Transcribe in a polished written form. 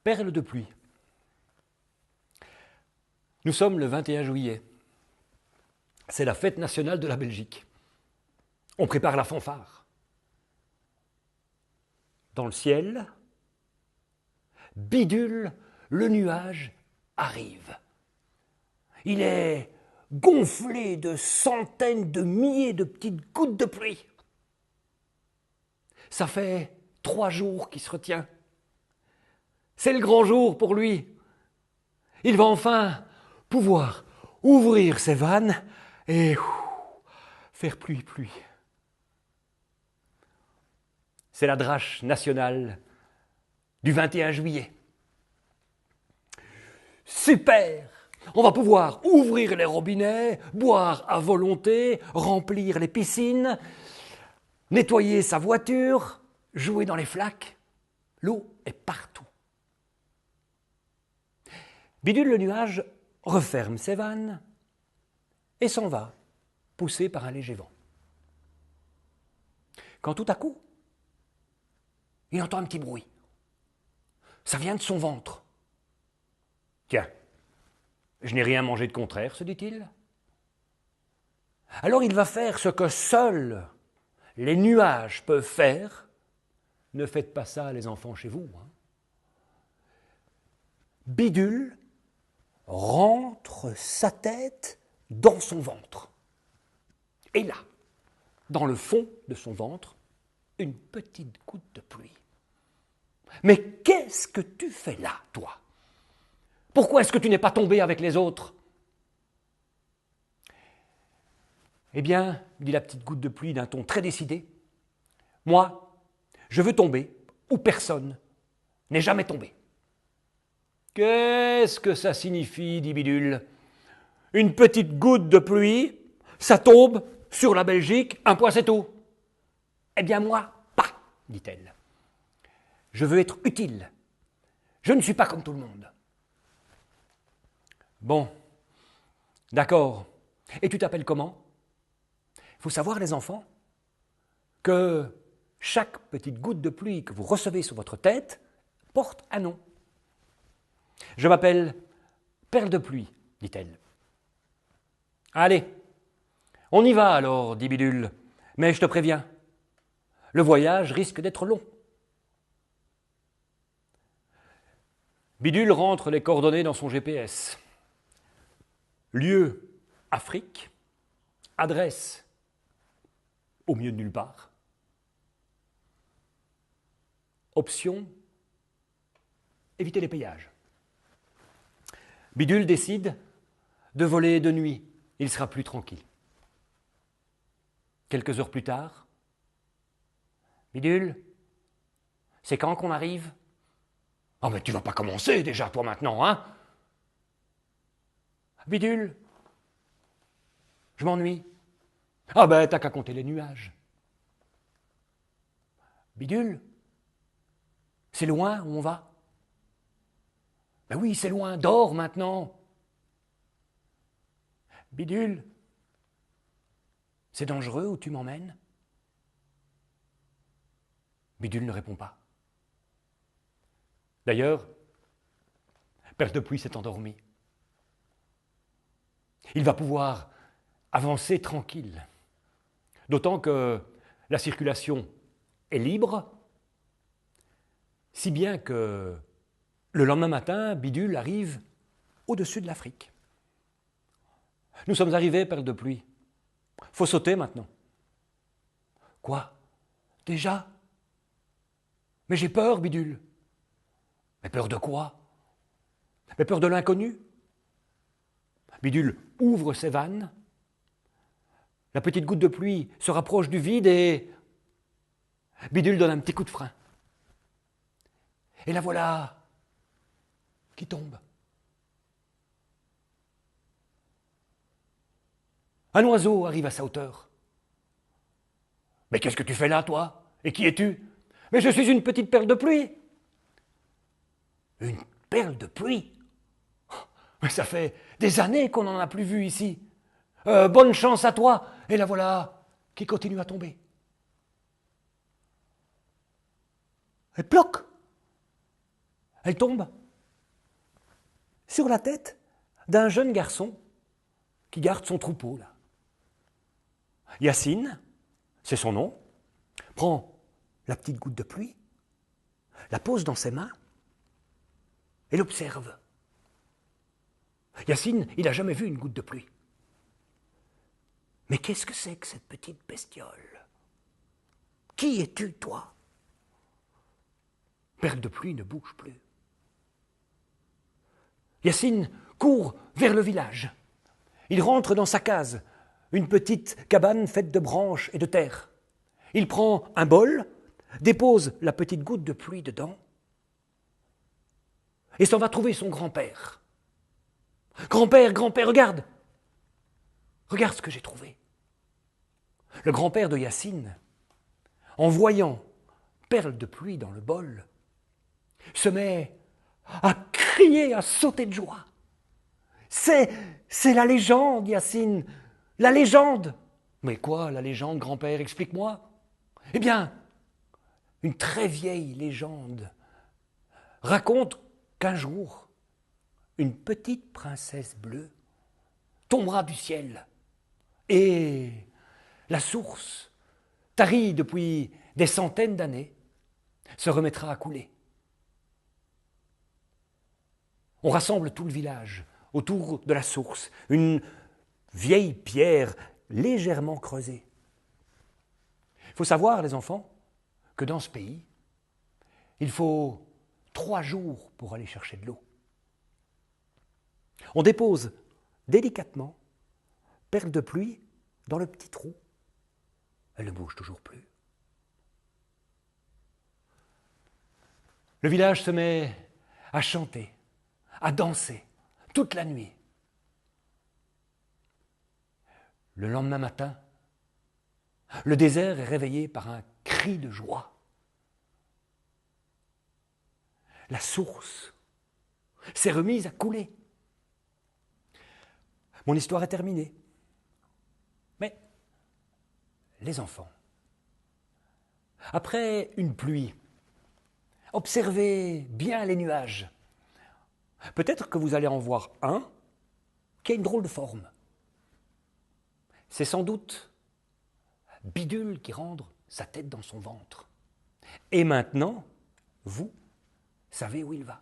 Perles de pluie. Nous sommes le 21 juillet. C'est la fête nationale de la Belgique. On prépare la fanfare. Dans le ciel, bidule, le nuage arrive. Il est gonflé de centaines de milliers de petites gouttes de pluie. Ça fait 3 jours qu'il se retient. C'est le grand jour pour lui. Il va enfin pouvoir ouvrir ses vannes et faire pluie. C'est la drache nationale du 21 juillet. Super! On va pouvoir ouvrir les robinets, boire à volonté, remplir les piscines, nettoyer sa voiture, jouer dans les flaques. L'eau est partout. Bidule le nuage referme ses vannes et s'en va, poussé par un léger vent. Quand tout à coup, il entend un petit bruit. Ça vient de son ventre. Tiens, je n'ai rien mangé de contraire, se dit-il. Alors il va faire ce que seuls les nuages peuvent faire. Ne faites pas ça, les enfants, chez vous. Bidule rentre sa tête dans son ventre. Et là, dans le fond de son ventre, une petite goutte de pluie. Mais qu'est-ce que tu fais là, toi ? Pourquoi est-ce que tu n'es pas tombé avec les autres ? Eh bien, dit la petite goutte de pluie d'un ton très décidé, moi, je veux tomber où personne n'est jamais tombé. Qu'est-ce que ça signifie, dit Bidule ? Une petite goutte de pluie, ça tombe sur la Belgique, un point c'est tout. Eh bien moi, pas, dit-elle. Je veux être utile. Je ne suis pas comme tout le monde. Bon, d'accord. Et tu t'appelles comment ? Il faut savoir, les enfants, que chaque petite goutte de pluie que vous recevez sur votre tête porte un nom. Je m'appelle Perle de pluie, dit-elle. Allez, on y va alors, dit Bidule, mais je te préviens, le voyage risque d'être long. Bidule rentre les coordonnées dans son GPS. Lieu, Afrique. Adresse, au milieu de nulle part. Option, éviter les péages. Bidule décide de voler de nuit. Il sera plus tranquille. Quelques heures plus tard, Bidule, c'est quand qu'on arrive ? Oh, mais tu vas pas commencer déjà, toi, maintenant, hein ? Bidule, je m'ennuie. Ah ben, t'as qu'à compter les nuages. Bidule, c'est loin où on va ? Ben oui, c'est loin, dors maintenant. Bidule, c'est dangereux où tu m'emmènes ? Bidule ne répond pas. D'ailleurs, Perle de pluie s'est endormi. Il va pouvoir avancer tranquille, d'autant que la circulation est libre, si bien que le lendemain matin, Bidule arrive au-dessus de l'Afrique. Nous sommes arrivés, Perle de pluie. Faut sauter maintenant. Quoi ? Déjà ? Mais j'ai peur, Bidule. Mais peur de quoi ? Mais peur de l'inconnu. Bidule ouvre ses vannes. La petite goutte de pluie se rapproche du vide et Bidule donne un petit coup de frein. Et la voilà qui tombe. Un oiseau arrive à sa hauteur. Mais qu'est-ce que tu fais là, toi ? Et qui es-tu ? Mais je suis une petite perle de pluie. Une perle de pluie ? Mais ça fait des années qu'on n'en a plus vu ici. Bonne chance à toi. Et la voilà qui continue à tomber. Et ploc ! Elle tombe sur la tête d'un jeune garçon qui garde son troupeau là. Yacine, c'est son nom, prend la petite goutte de pluie, la pose dans ses mains et l'observe. Yacine, il n'a jamais vu une goutte de pluie. Mais qu'est-ce que c'est que cette petite bestiole? Qui es-tu, toi? Perle de pluie ne bouge plus. Yacine court vers le village. Il rentre dans sa case, une petite cabane faite de branches et de terre. Il prend un bol, dépose la petite goutte de pluie dedans et s'en va trouver son grand-père. Grand-père, grand-père, regarde! Regarde ce que j'ai trouvé. Le grand-père de Yacine, en voyant perle de pluie dans le bol, se met à crier, à sauter de joie. C'est la légende, Yacine, la légende. Mais quoi, la légende, grand-père, explique-moi. Eh bien, une très vieille légende raconte qu'un jour, une petite princesse bleue tombera du ciel et la source, tarie depuis des centaines d'années, se remettra à couler. On rassemble tout le village autour de la source, une vieille pierre légèrement creusée. Il faut savoir, les enfants, que dans ce pays, il faut 3 jours pour aller chercher de l'eau. On dépose délicatement perle de pluie dans le petit trou. Elle ne bouge toujours plus. Le village se met à chanter, à danser, toute la nuit. Le lendemain matin, le désert est réveillé par un cri de joie. La source s'est remise à couler. Mon histoire est terminée. Mais les enfants, après une pluie, observez bien les nuages. Peut-être que vous allez en voir un qui a une drôle de forme. C'est sans doute Bidule qui rentre sa tête dans son ventre. Et maintenant, vous savez où il va.